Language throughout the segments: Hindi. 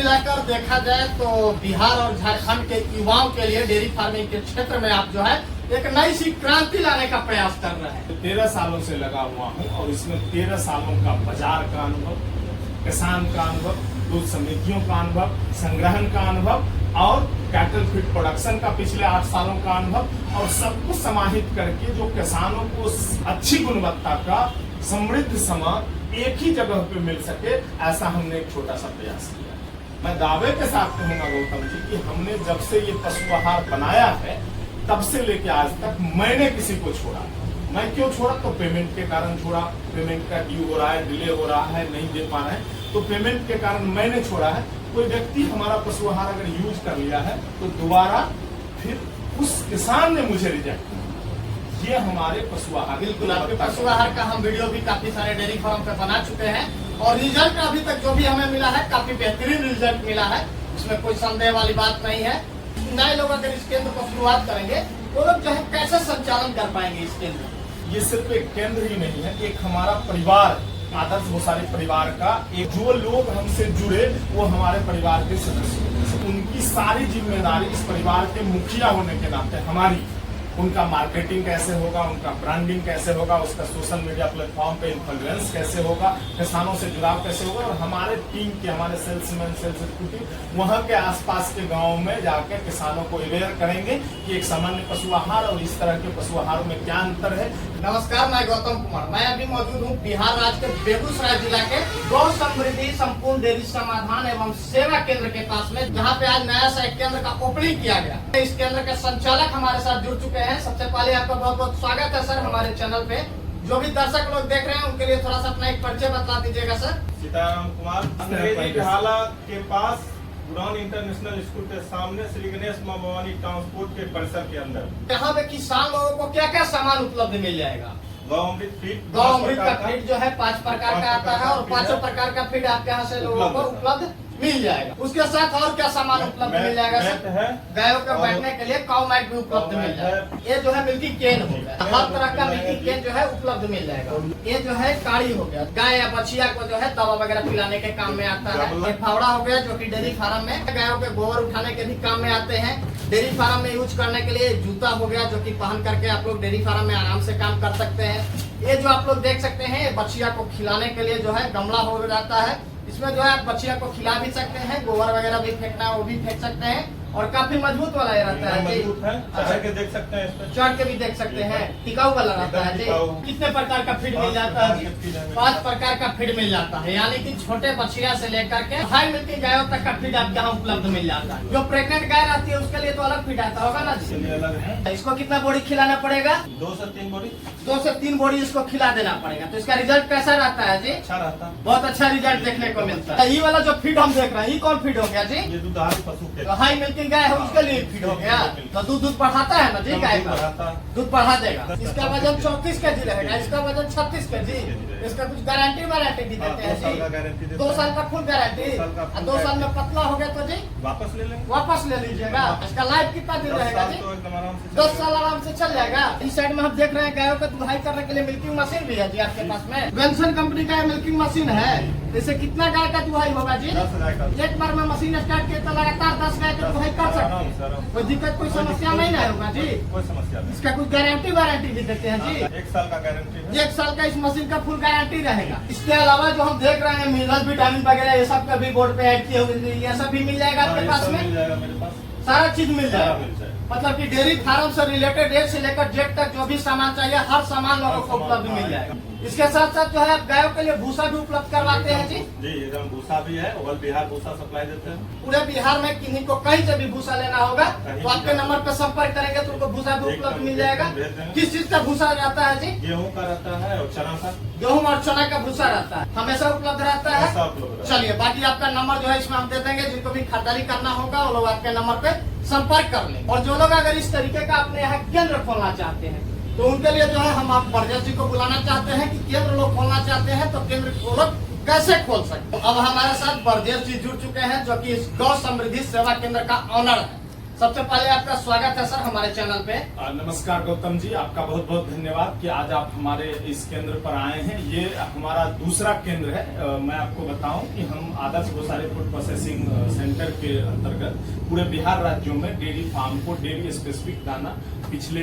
मिलाकर देखा जाए तो बिहार और झारखंड के युवाओं के लिए डेयरी फार्मिंग के क्षेत्र में आप जो है एक नई सी क्रांति लाने का प्रयास कर रहे हैं। 13 सालों से लगा हुआ हूँ और इसमें 13 सालों का बाजार का अनुभव, किसान का अनुभव, दूध समितियों का अनुभव, संग्रहण का अनुभव और कैटल फीड प्रोडक्शन का पिछले 8 सालों का अनुभव और सब कुछ समाहित करके जो किसानों को अच्छी गुणवत्ता का समृद्ध सामान एक ही जगह पे मिल सके, ऐसा हमने एक छोटा सा प्रयास किया। मैं दावे के साथ कहूंगा गौतम जी कि हमने जब से ये पशु आहार बनाया है तब से लेके आज तक मैंने किसी को छोड़ा। मैं क्यों छोड़ा? तो पेमेंट के कारण छोड़ा। पेमेंट का ड्यू हो रहा है, डिले हो रहा है, नहीं दे पा रहे हैं, तो पेमेंट के कारण मैंने छोड़ा है। कोई व्यक्ति हमारा पशु आहार अगर यूज कर लिया है तो दोबारा फिर उस किसान ने मुझे रिजेक्ट किया। ये हमारे पशु आहार, बिल्कुल आपके पशु आहार का हम वीडियो भी काफी सारे डेयरी फार्म पे बना चुके हैं और रिजल्ट अभी तक जो भी हमें मिला है काफी बेहतरीन रिजल्ट मिला है, इसमें कोई संदेह वाली बात नहीं है। नए लोग अगर इस केंद्र को शुरुआत करेंगे वो लोग जो है कैसे संचालन कर पाएंगे इस केंद्र? ये सिर्फ एक केंद्र ही नहीं है, एक हमारा परिवार, आदर्श भूसारी परिवार का एक जो लोग हमसे जुड़े वो हमारे परिवार के सदस्य, उनकी सारी जिम्मेदारी इस परिवार के मुखिया होने के नाते हमारी। उनका मार्केटिंग कैसे होगा, उनका ब्रांडिंग कैसे होगा, उसका सोशल मीडिया प्लेटफॉर्म पे इन्फ्लुएंस कैसे होगा, किसानों से जुड़ाव कैसे होगा और हमारे टीम के, हमारे सेल्समैन, सेल्स एग्जीक्यूटिव वहाँ के आसपास के गाँव में जाकर किसानों को अवेयर करेंगे कि एक सामान्य पशु आहार और इस तरह के पशु आहार में क्या अंतर है। नमस्कार, मैं गौतम कुमार। मैं अभी मौजूद हूँ बिहार राज्य के बेगूसराय जिला के गौ समृद्धि संपूर्ण डेयरी समाधान एवं सेवा केंद्र के पास में, जहाँ पे आज नया सा एक केंद्र का ओपनिंग किया गया। इस केंद्र के संचालक हमारे साथ जुड़ चुके हैं। सबसे पहले आपका बहुत बहुत स्वागत है सर हमारे चैनल पे। जो भी दर्शक लोग देख रहे हैं उनके लिए थोड़ा सा अपना एक परिचय बता दीजिएगा सर। सीताराम कुमार, अंग्रेजी ढाला के पास उड़ान इंटरनेशनल स्कूल के सामने श्री गणेश मां भवानी ट्रांसपोर्ट के परिसर के अंदर। यहाँ पे किसान लोगों को क्या क्या सामान उपलब्ध मिल जाएगा? गौ अमृत फीड, गौ अमृत का फीड जो है 5 प्रकार का आता है और 5 प्रकार का फीड आपके यहाँ से लोगों को उपलब्ध मिल जाएगा। उसके साथ और क्या सामान उपलब्ध मिल जाएगा सर? गायों के बैठने के लिए काउ मैट भी उपलब्ध मिल जाएगा। ये जो है मिल्की केन हो गया, हर तरह का मिल्की केन जो है उपलब्ध मिल जाएगा। ये जो है काड़ी हो गया, गाय या बछिया को जो है दवा वगैरह पिलाने के काम में आता है। ये फावड़ा हो गया जो कि डेयरी फार्म में गायों के गोबर उठाने के भी काम में आते हैं। डेयरी फार्म में यूज करने के लिए जूता हो गया जो कि पहन करके आप लोग डेयरी फार्म में आराम से काम कर सकते हैं। ये जो आप लोग देख सकते हैं बछिया को खिलाने के लिए जो है गमला हो जाता है। इसमें जो है आप बच्चिया को खिला भी सकते हैं, गोबर वगैरह भी फेंकना है वो भी फेंक सकते हैं और काफी मजबूत वाला ये रहता है जी। चढ़ के देख सकते हैं, चढ़ के भी देख सकते हैं, टिकाऊ वाला रहता है जी। कितने प्रकार का फीड मिल जाता है जी? 5 प्रकार का फीड मिल जाता है, यानी कि छोटे बछिया से लेकर के हाई मिल्किंग गायों तक का फीड आपके यहाँ उपलब्ध मिल जाता है। जो प्रेग्नेंट गाय रहती है उसके लिए तो अलग फीड आता होगा ना जी? अलग है। इसको कितना बोरी खिलाना पड़ेगा? 2 से 3 बोरी। 2 से 3 बोरी इसको खिला देना पड़ेगा। तो इसका रिजल्ट कैसा रहता है जी? अच्छा रहता है, बहुत अच्छा रिजल्ट देखने को मिलता है। ये वाला जो फीड हम देख रहे हैं ये कौन फीड हो गया जी? ये दुधारू पशु के हाई मिल्किंग गाय है उसके लिए फीड हो गया। तो दूध बढ़ाता है ना जी गाय का? दूध बढ़ा देगा। इसका वजन 34 kg रहेगा, इसका वजन 36 kg। इसका कुछ गारंटी वारंटी भी देते हैं जी? 2 साल का फुल गारंटी। 2 साल में पतला हो गया तो जी वापस ले लेंगे। वापस ले लीजिएगा। इसका लाइफ कितना दिन रहेगा जी? 10 साल आराम से चल जाएगा। इस साइड में हम देख रहे हैं गायों का दुधाई करने के लिए मिल्किंग मशीन भी है जी आपके पास में। वेंसन कंपनी का मिल्किंग मशीन है। इससे कितना गाय का दुहाई होगा जी? 10 गाय का। एक बार में मशीन स्टार्ट किया तो लगातार 10 गाय का दुहाई कर सकते हैं। कोई दिक्कत कोई समस्या नहीं ना होगा जी? कोई समस्या नहीं। इसका कुछ गारंटी वारंटी भी देते हैं जी? 1 साल का गारंटी है। 1 साल का इस मशीन का फुल गारंटी रहेगा। इसके अलावा जो हम देख रहे हैं मिनरल विटामिन वगैरह ये सब का भी बोर्ड पे ऐड किए हुए, ये सब भी मिल जाएगा आपके पास में? मिल जाएगा मेरे पास, सारा चीज मिल जाएगा। मिल जाएगा। मतलब कि डेयरी फार्म से रिलेटेड ए से लेकर जेड तक जो भी सामान चाहिए हर सामान लोगों को उपलब्ध मिल जाएगा। इसके साथ साथ जो है गायों के लिए भूसा भी उपलब्ध करवाते हैं जी? जी एकदम भूसा भी है, ऑल बिहार भूसा सप्लाई देते हैं। पूरे बिहार में किन्हीं को कहीं से भी भूसा लेना होगा तो आपके नंबर पर संपर्क करेंगे तो उनको भूसा भी उपलब्ध मिल जाएगा। किस चीज का भूसा रहता है जी? गेहूं का रहता है और चना का। गेहूं और चना का भूसा रहता है, हमेशा उपलब्ध रहता है। चलिए बाकी आपका नंबर जो है इसमें हम दे देंगे, जिनको भी खरीदारी करना होगा वो लोग आपके नंबर पे संपर्क कर लें। और जो लोग अगर इस तरीके का अपने यहाँ केंद्र खोलना चाहते हैं तो उनके लिए जो है हम आप बर्जेश जी को बुलाना चाहते हैं कि केंद्र लोग खोलना चाहते हैं तो केंद्र को लोग कैसे खोल सकते हैं। अब हमारे साथ बर्जेश जी जुड़ चुके हैं जो कि इस गौ समृद्धि सेवा केंद्र का ऑनर है। सबसे पहले आपका स्वागत है सर हमारे चैनल पे। नमस्कार गौतम जी, आपका बहुत बहुत धन्यवाद कि आज आप हमारे इस केंद्र पर आए हैं। ये हमारा दूसरा केंद्र है। मैं आपको बताऊं कि हम आदर्श भूसारी फूड प्रोसेसिंग सेंटर के अंतर्गत पूरे बिहार राज्यों में डेयरी फार्म को डेयरी स्पेसिफिक दाना पिछले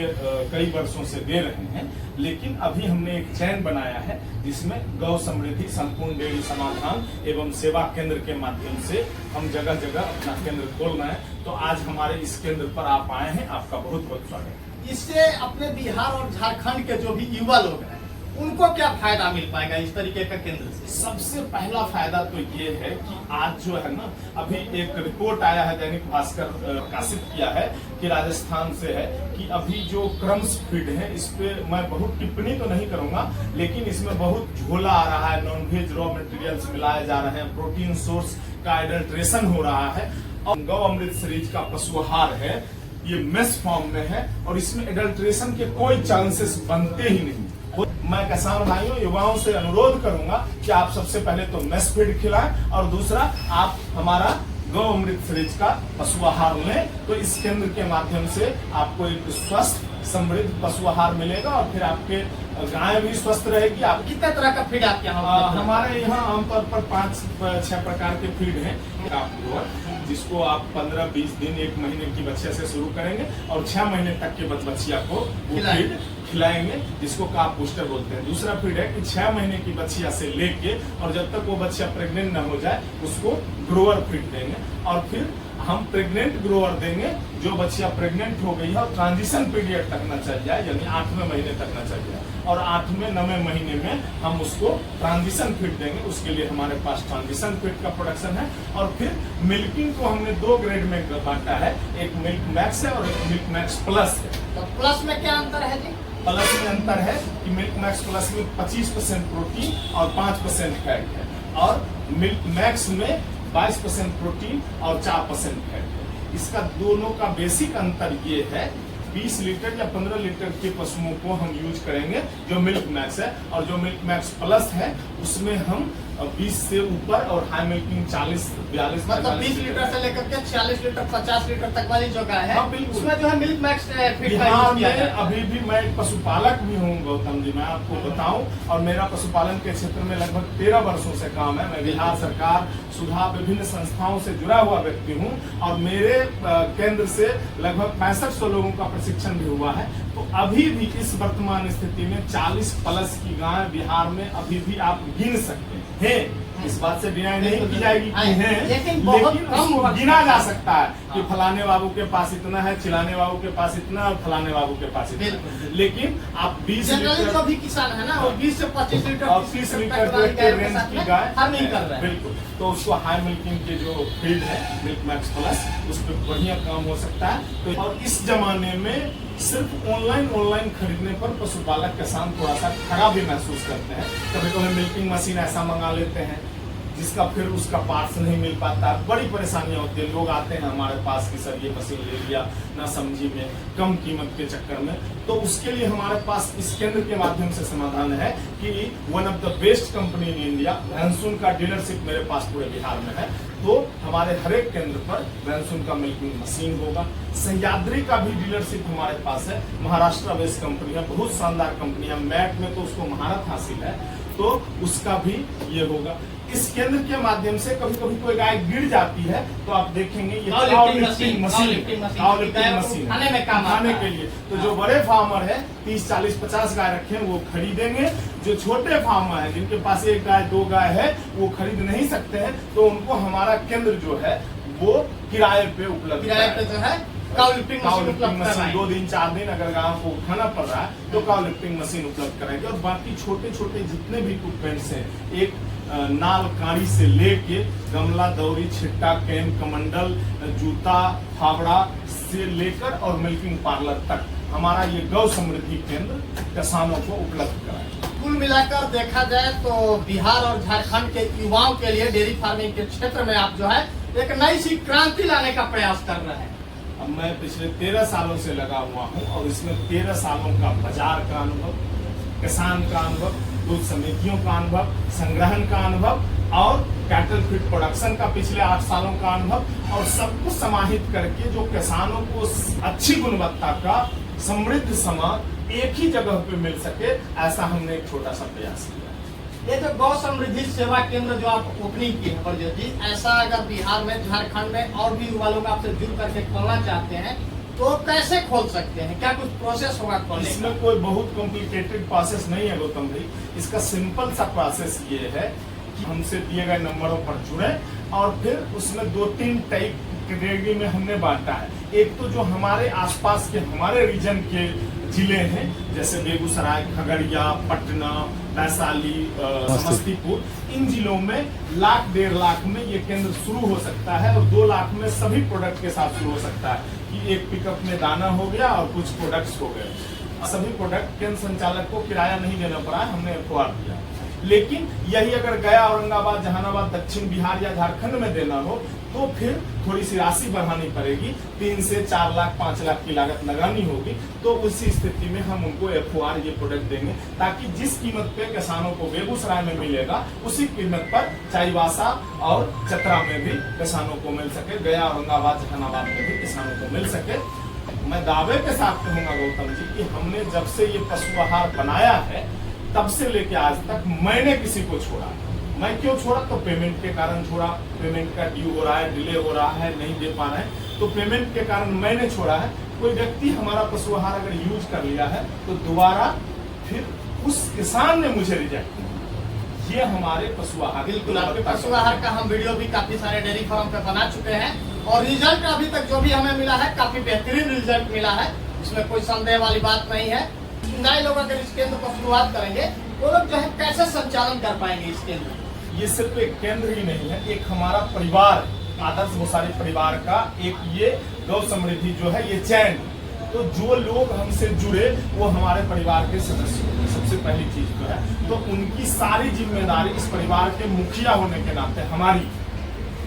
कई वर्षों से दे रहे हैं, लेकिन अभी हमने एक चैन बनाया है जिसमें गौ समृद्धि संपूर्ण डेयरी समाधान एवं सेवा केंद्र के माध्यम से हम जगह जगह अपना केंद्र खोल रहे हैं। तो आज हमारे इस केंद्र पर आप आए हैं, आपका बहुत बहुत स्वागत है। इससे अपने बिहार और झारखंड के जो भी युवा लोग हैं उनको क्या फायदा मिल पाएगा इस तरीके का केंद्र से? सबसे पहला फायदा तो ये है कि आज जो है ना, अभी एक रिपोर्ट आया है दैनिक भास्कर प्रकाशित किया है कि राजस्थान से है कि अभी जो क्रम्स फीड है इस पे मैं बहुत टिप्पणी तो नहीं करूंगा, लेकिन इसमें बहुत झोला आ रहा है, नॉनवेज रॉ मटेरियल्स मिलाए जा रहे हैं, प्रोटीन सोर्स का एडल्ट्रेशन हो रहा है। और गौ अमृत सीरीज का पशु आहार है, ये मेस फॉर्म में है और इसमें एडल्ट्रेशन के कोई चांसेस बनते ही नहीं। मैं किसान भाइयों युवाओं से अनुरोध करूंगा कि आप सबसे पहले तो मेस फीड खिलाएं और दूसरा आप हमारा गौ अमृत सीरीज का पशु आहार लें। तो इस केंद्र के माध्यम से आपको एक स्वस्थ समृद्ध पशु आहार मिलेगा और फिर आपके गाय भी स्वस्थ रहेगी। आप कितने तरह का फीड आपके यहाँ? हमारे यहाँ आमतौर पर 5-6 प्रकार के फीड हैं, जिसको आप 15-20 दिन 1 महीने की बच्चे से शुरू करेंगे और 6 महीने तक के बच्चिया को वो फीड खिलाएंगे, जिसको काप बूस्टर बोलते हैं। दूसरा फीड है कि 6 महीने की बच्चिया से लेके और जब तक वो बच्चा प्रेग्नेंट न हो जाए उसको ग्रोअर फीड देंगे। और फिर हम प्रेग्नेंट ग्रोअर देंगे, जो बच्चिया प्रेग्नेंट हो गई है और ट्रांजिशन पीरियड तक न चल जाए, यानी 8वें महीने तक न चल जाए, और 8वें-9वें महीने में हम उसको ट्रांजिशन फीड देंगे। उसके लिए हमारे पास ट्रांजिशन फीड का प्रोडक्शन है। और फिर मिल्किंग को हमने 2 ग्रेड में बांटा है, एक मिल्क मैक्स है और एक मिल्क मैक्स प्लस है। तो प्लस में क्या अंतर है जी? प्लस में अंतर है कि मिल्क मैक्स प्लस में 25% प्रोटीन और 5% फैट है, और मिल्क मैक्स में 22% प्रोटीन और 4% फैट है। इसका दोनों का बेसिक अंतर ये है, 20 लीटर या 15 लीटर के पशुओं को हम यूज करेंगे जो मिल्क मैक्स है, और जो मिल्क मैक्स प्लस है उसमें हम 20 से ऊपर और हाई मिल्किंग 40-42 मतलब 20 लीटर से लेकर के 46 लीटर 50 लीटर तक वाली जो गाय है, हाँ, बिल्कुल। उसमें जो है मिल्क मैक्स फीड बिहार में अभी भी मैं एक पशुपालक भी हूँ गौतम जी, मैं आपको बताऊं, और मेरा पशुपालन के क्षेत्र में लगभग 13 वर्षों से काम है। मैं बिहार सरकार सुधा विभिन्न संस्थाओं से जुड़ा हुआ व्यक्ति हूँ और मेरे केंद्र से लगभग 6500 लोगों का प्रशिक्षण भी हुआ है। तो अभी भी इस वर्तमान स्थिति में 40 प्लस की गाय बिहार में अभी भी आप गिन सकते हैं। इस बात से डिनाई नहीं की जाएगी कि हैं, लेकिन बहुत उसको कम गिना जा सकता है कि फलाने बाबू के पास इतना है, चिलाने बाबू के पास इतना और फलाने बाबू के पास इतना है। लेकिन आप 20 लीटर जो भी किसान है ना वो 20 से 25 लीटर और 30 लीटर के रेंज की गाय फार्मिंग कर रहा है। बिल्कुल, तो उसको हाई मिल्किंग के जो फीड है मिल्क मैक्स प्लस, उस पर बढ़िया काम हो सकता है। तो और इस जमाने में सिर्फ ऑनलाइन खरीदने पर पशुपालक किसान थोड़ा सा खराब भी महसूस करते हैं। कभी कभी मिल्किंग मशीन ऐसा मंगा लेते हैं जिसका फिर उसका पार्ट्स नहीं मिल पाता, बड़ी परेशानियां होती है। लोग आते हैं हमारे पास कि सर ये मशीन ले लिया ना समझी में, कम कीमत के चक्कर में। तो उसके लिए हमारे पास इस केंद्र के माध्यम से समाधान है कि one of the best company in India Vansun का डीलरशिप मेरे पास पूरे बिहार में है। तो हमारे हर एक केंद्र पर वैनसून का मिल्किंग मशीन होगा। सह्याद्री का भी डीलरशिप हमारे पास है, महाराष्ट्र बेस्ड कंपनी है, बहुत शानदार कंपनी है, मैट में तो उसको महारत हासिल है, तो उसका भी ये होगा। इस केंद्र के माध्यम से कभी कभी कोई गाय गिर जाती है तो आप देखेंगे ये लिफ्टिंग मशीन खाने के लिए। तो जो बड़े फार्मर है 30, 40, 50 गाय रखे हैं वो खरीदेंगे। जो छोटे फार्मर है जिनके पास 1 गाय 2 गाय है वो खरीद नहीं सकते हैं, तो उनको हमारा केंद्र जो है वो किराए पे उपलब्ध जो है काउ लिफ्टिंग मशीन 2 दिन 4 दिन अगर गांव को उठाना पड़ रहा है तो काउ लिफ्टिंग मशीन उपलब्ध कराएंगे। और बाकी छोटे छोटे जितने भी इक्विपमेंट्स हैं, एक नाल काड़ी से लेके गमला, दौरी, छिट्टा, कैन, कमंडल, जूता, फावड़ा से लेकर और मिल्किंग पार्लर तक हमारा ये गौ समृद्धि केंद्र किसानों को उपलब्ध कराएगा। कुल मिलाकर देखा जाए तो बिहार और झारखंड के युवाओं के लिए डेयरी फार्मिंग के क्षेत्र में आप जो है एक नई सी क्रांति लाने का प्रयास कर रहे हैं। अब मैं पिछले 13 सालों से लगा हुआ हूँ और इसमें 13 सालों का बाजार का अनुभव, किसान का अनुभव, दूध समितियों का अनुभव, संग्रहण का अनुभव और कैटल फीड प्रोडक्शन का पिछले 8 सालों का अनुभव, और सब कुछ समाहित करके जो किसानों को अच्छी गुणवत्ता का समृद्ध सामान एक ही जगह पे मिल सके, ऐसा हमने एक छोटा सा प्रयास किया। ये जो गौ समृद्धि सेवा केंद्र जो आप ओपनिंग की है प्रज्योत जी, ऐसा अगर बिहार में, झारखंड में और भी युवा लोग आपसे जुड़ करके खोलना चाहते हैं तो कैसे खोल सकते हैं? क्या कुछ प्रोसेस होगा खोलने का? इसमें कोई बहुत कॉम्प्लिकेटेड प्रोसेस नहीं है गौतम भाई। इसका सिंपल सा प्रोसेस ये है कि हमसे दिए गए नंबरों पर जुड़े और फिर उसमें 2-3 टाइप कैटेगरी में हमने बांटा है। एक तो जो हमारे आसपास के हमारे रीजन के जिले हैं, जैसे बेगूसराय, खगड़िया, पटना, वैशाली, समस्तीपुर, इन जिलों में 1,00,000-1,50,000 में ये केंद्र शुरू हो सकता है और 2 लाख में सभी प्रोडक्ट के साथ शुरू हो सकता है कि एक पिकअप में दाना हो गया और कुछ प्रोडक्ट्स हो गए। सभी प्रोडक्ट केंद्र संचालक को किराया नहीं देना पड़ा है, हमने FOR दिया। लेकिन यही अगर गया, औरंगाबाद, जहानाबाद, दक्षिण बिहार या झारखंड में देना हो तो फिर थोड़ी सी राशि बढ़ानी पड़ेगी, 3 से 4 लाख 5 लाख की लागत लगानी होगी। तो उसी स्थिति में हम उनको FOR ये प्रोडक्ट देंगे ताकि जिस कीमत पे किसानों को बेगूसराय में मिलेगा उसी कीमत पर चाईबासा और चतरा में भी किसानों को मिल सके, गया, औरंगाबाद, जहानाबाद में भी किसानों को मिल सके। मैं दावे के साथ कहूंगा गौतम जी कि हमने जब से ये पशु आहार बनाया है तब से लेके आज तक मैंने किसी को छोड़ा। मैं क्यों छोड़ा? तो पेमेंट के कारण छोड़ा। पेमेंट का ड्यू हो रहा है, डिले हो रहा है, नहीं दे पा रहे हैं, तो पेमेंट के कारण मैंने छोड़ा है। कोई व्यक्ति हमारा पशु आहार अगर यूज कर लिया है तो दोबारा फिर उस किसान ने मुझे रिजेक्ट किया। ये हमारे पशु आहार, बिल्कुल आपके पशु आहार का हम वीडियो भी काफी सारे डेयरी फार्म पे बना चुके हैं और रिजल्ट अभी तक जो भी हमें मिला है काफी बेहतरीन रिजल्ट मिला है, इसमें कोई संदेह वाली बात नहीं है। नए लोग अगर इस केंद्र को शुरुआत करेंगे वो लोग जो है कैसे संचालन कर पाएंगे इस केंद्र? ये सिर्फ एक केंद्र ही नहीं है, एक हमारा परिवार, आदर्श भूसारी परिवार का एक ये गौ समृद्धि जो है ये चैन। तो जो लोग हमसे जुड़े वो हमारे परिवार के सदस्य, सबसे पहली चीज तो है। तो उनकी सारी जिम्मेदारी इस परिवार के मुखिया होने के नाते हमारी,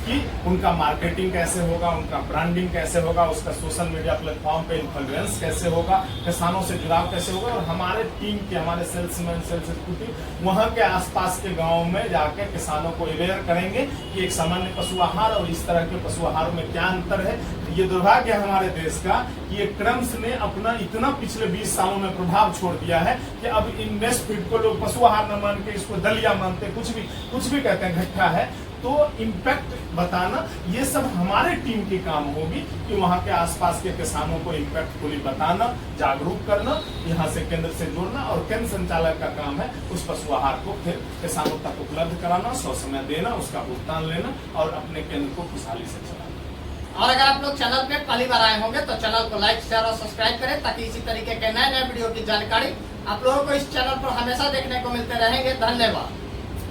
कि उनका मार्केटिंग कैसे होगा, उनका ब्रांडिंग कैसे होगा, उसका सोशल मीडिया प्लेटफॉर्म पे इन्फ्लुएंस कैसे होगा, किसानों से जुड़ाव कैसे होगा। और हमारे टीम के, हमारे सेल्समैन, सेल्स एग्जीक्यूटिव वहाँ के आसपास के गाँव में जाकर किसानों को अवेयर करेंगे कि एक सामान्य पशु आहार और इस तरह के पशु आहार में क्या अंतर है। ये दुर्भाग्य है हमारे देश का कि ये क्रम्स ने अपना इतना पिछले 20 सालों में प्रभाव छोड़ दिया है कि अब इन बेस्ट फीड को लोग पशु आहार न मान के इसको दलिया मानते, कुछ भी कहते हैं, घट्टा है। तो इम्पैक्ट बताना ये सब हमारे टीम की काम होगी कि वहाँ के आसपास के किसानों को इम्पैक्टफुली बताना, जागरूक करना, यहाँ से केंद्र से जोड़ना और केंद्र संचालक का काम है उस पशु आहार को फिर किसानों तक उपलब्ध कराना, समय देना, उसका भुगतान लेना और अपने केंद्र को खुशहाली से चलाना। और अगर आप लोग चैनल पे पहली बार आए होंगे तो चैनल को लाइक, शेयर और सब्सक्राइब करें ताकि इसी तरीके के नए वीडियो की जानकारी आप लोगों को इस चैनल पर हमेशा देखने को मिलते रहेंगे। धन्यवाद।